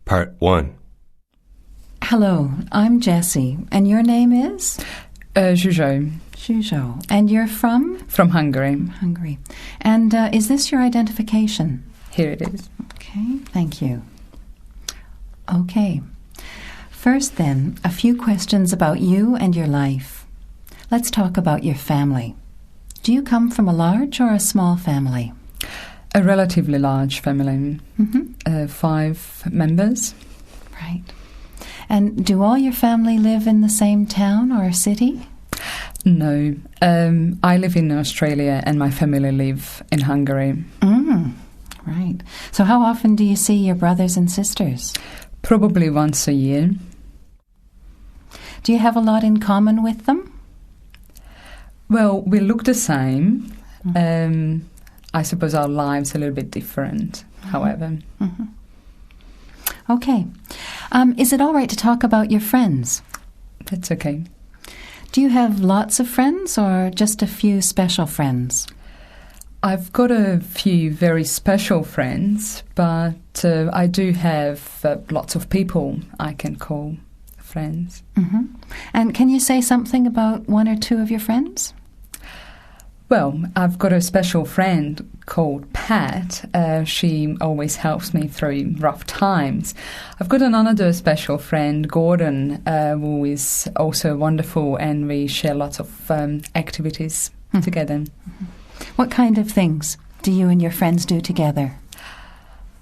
Part 1. Hello, I'm Jessie, and your name is? Zhuzhou. Zhuzhou. And you're from? From Hungary. Hungary. And is this your identification? Here it is. Okay, thank you. Okay. First then, a few questions about you and your life. Let's talk about your family. Do you come from a large or a small family? A relatively large family. Mm-hmm. 5 members. Right. And do all your family live in the same town or city? No. I live in Australia and my family live in Hungary. Right. So how often do you see your brothers and sisters? Probably once a year. Do you have a lot in common with them? Well, we look the same. I suppose our lives are a little bit different, however. Mm-hmm. Okay. Is it all right to talk about your friends? That's okay. Do you have lots of friends or just a few special friends? I've got a few very special friends, but I do have lots of people I can call friends. Mm-hmm. And can you say something about one or two of your friends? Well, I've got a special friend called Pat. She always helps me through rough times. I've got another special friend, Gordon, who is also wonderful, and we share lots of activities together. Mm-hmm. What kind of things do you and your friends do together?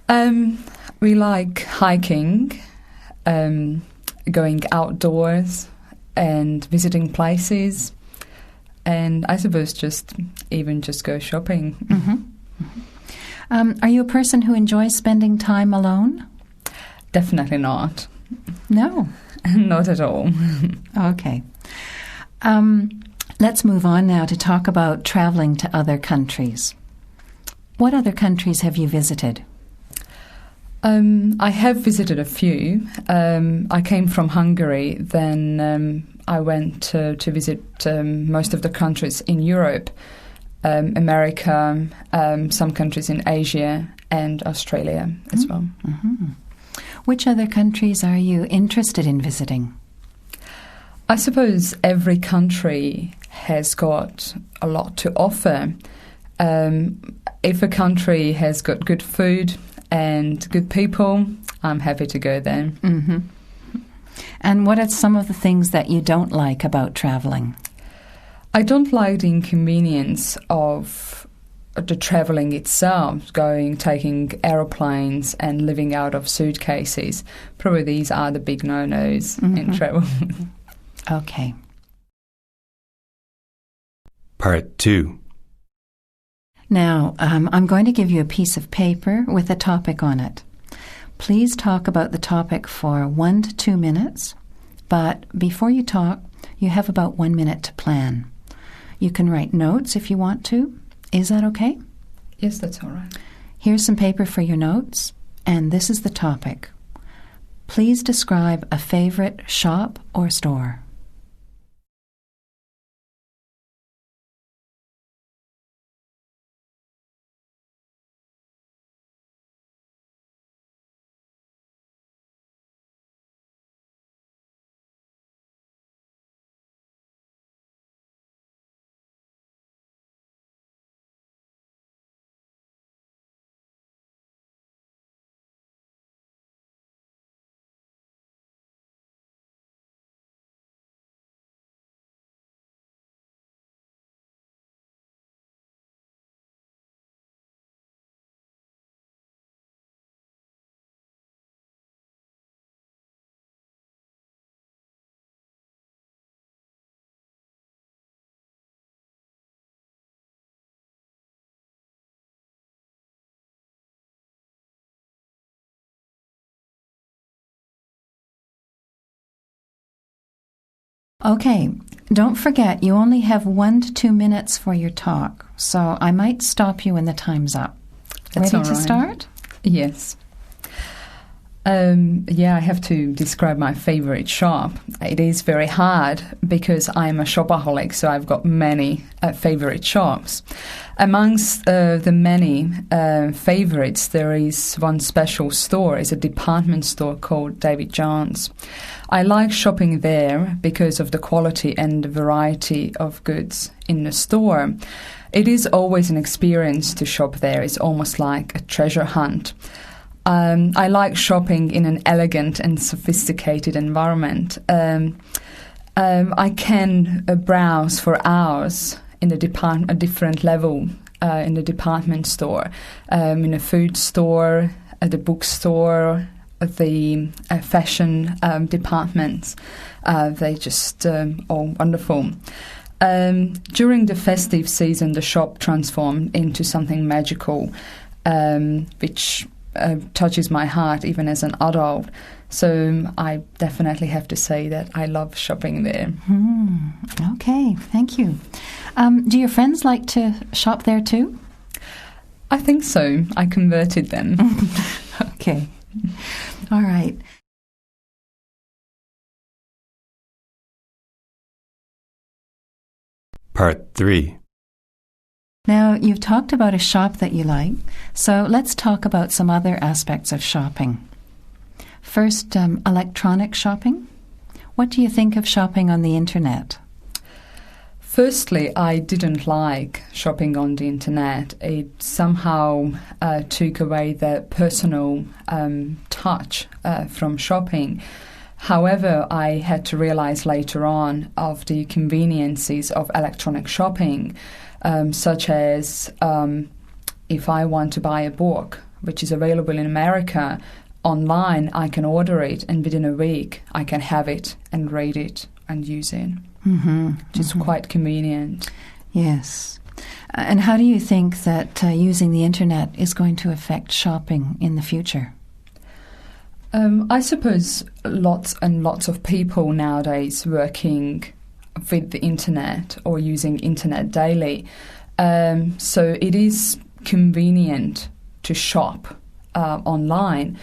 We like hiking, going outdoors and visiting places. And I suppose just go shopping. Mm-hmm. Mm-hmm. Are you a person who enjoys spending time alone? Definitely not. No? Not at all. Okay. Let's move on now to talk about traveling to other countries. What other countries have you visited? I have visited a few. I came from Hungary, then I went to visit most of the countries in Europe, America, some countries in Asia, and Australia as well. Mm-hmm. Which other countries are you interested in visiting? I suppose every country has got a lot to offer. If a country has got good food and good people, I'm happy to go there. Mm-hmm. And what are some of the things that you don't like about traveling? I don't like the inconvenience of the traveling itself, taking aeroplanes and living out of suitcases. Probably these are the big no-nos in travel. Okay. Part 2. Now, I'm going to give you a piece of paper with a topic on it. Please talk about the topic for 1 to 2 minutes, but before you talk, you have about 1 minute to plan. You can write notes if you want to. Is that okay? Yes, that's all right. Here's some paper for your notes, and this is the topic. Please describe a favorite shop or store. Okay, Don't forget, you only have 1 to 2 minutes for your talk, so I might stop you when the time's up. That's Ready all to right. start? Yes. I have to describe my favorite shop. It is very hard because I'm a shopaholic, so I've got many favorite shops. Amongst the many favorites, there is one special store. It's a department store called David John's. I like shopping there because of the quality and the variety of goods in the store. It is always an experience to shop there. It's almost like a treasure hunt. I like shopping in an elegant and sophisticated environment. I can browse for hours in a different level in the department store, in a food store, at the bookstore, the fashion departments. They just all wonderful. During the festive season, the shop transformed into something magical, which touches my heart even as an adult. So I definitely have to say that I love shopping there. Okay, thank you. Do your friends like to shop there too? I think so. I converted them. Okay. All right. Part 3. Now, you've talked about a shop that you like, so let's talk about some other aspects of shopping. First, electronic shopping. What do you think of shopping on the internet? Firstly, I didn't like shopping on the internet. It somehow took away the personal touch from shopping. However, I had to realize later on of the conveniences of electronic shopping, such as if I want to buy a book, which is available in America, online I can order it and within a week I can have it and read it and use it, which is quite convenient. Yes. And how do you think that using the internet is going to affect shopping in the future? I suppose lots and lots of people nowadays working with the internet or using internet daily. So it is convenient to shop online.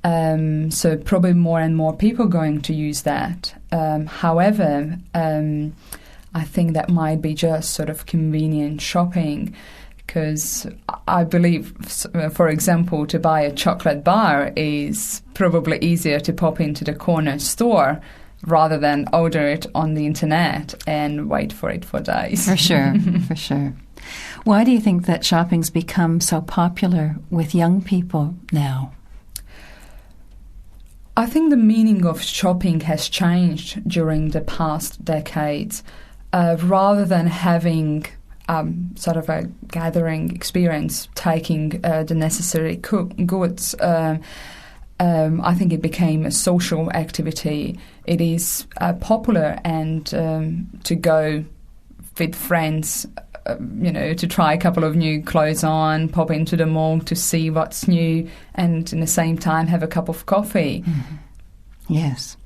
So probably more and more people going to use that. However, I think that might be just sort of convenient shopping, because I believe, for example, to buy a chocolate bar is probably easier to pop into the corner store rather than order it on the internet and wait for it for days. For sure, for sure. Why do you think that shopping's become so popular with young people now? I think the meaning of shopping has changed during the past decades. Rather than having sort of a gathering experience, taking the necessary goods, I think it became a social activity. It is popular and to go with friends, to try a couple of new clothes on, pop into the mall to see what's new, and in the same time have a cup of coffee. Mm-hmm. Yes.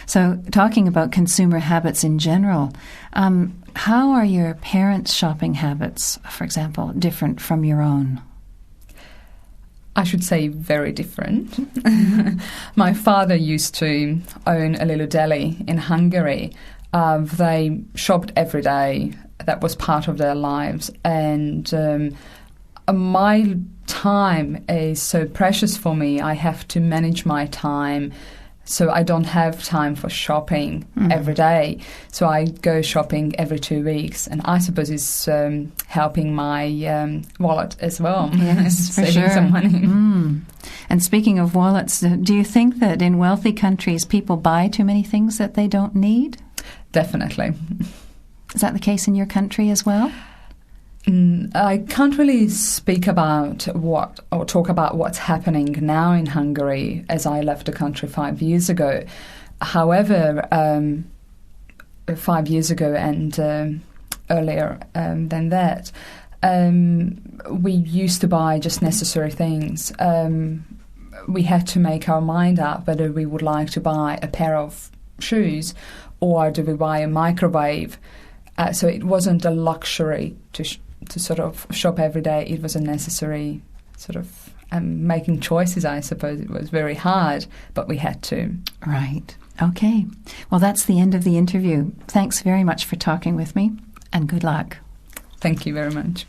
So talking about consumer habits in general, how are your parents' shopping habits, for example, different from your own? I should say very different. My father used to own a little deli in Hungary. They shopped every day. That was part of their lives. And my time is so precious for me. I have to manage my time. So I don't have time for shopping every day. So I go shopping every 2 weeks. And I suppose it's helping my wallet as well. Yes, for saving sure. some money. And speaking of wallets, do you think that in wealthy countries people buy too many things that they don't need? Definitely. Is that the case in your country as well? I can't really speak about talk about what's happening now in Hungary, as I left the country 5 years ago. However, 5 years ago and earlier than that, we used to buy just necessary things. We had to make our mind up whether we would like to buy a pair of shoes or do we buy a microwave? So it wasn't a luxury to sort of shop every day. It was a necessary sort of making choices, I suppose. It was very hard, but we had to. Right. Okay. Well, that's the end of the interview. Thanks very much for talking with me, and good luck. Thank you very much.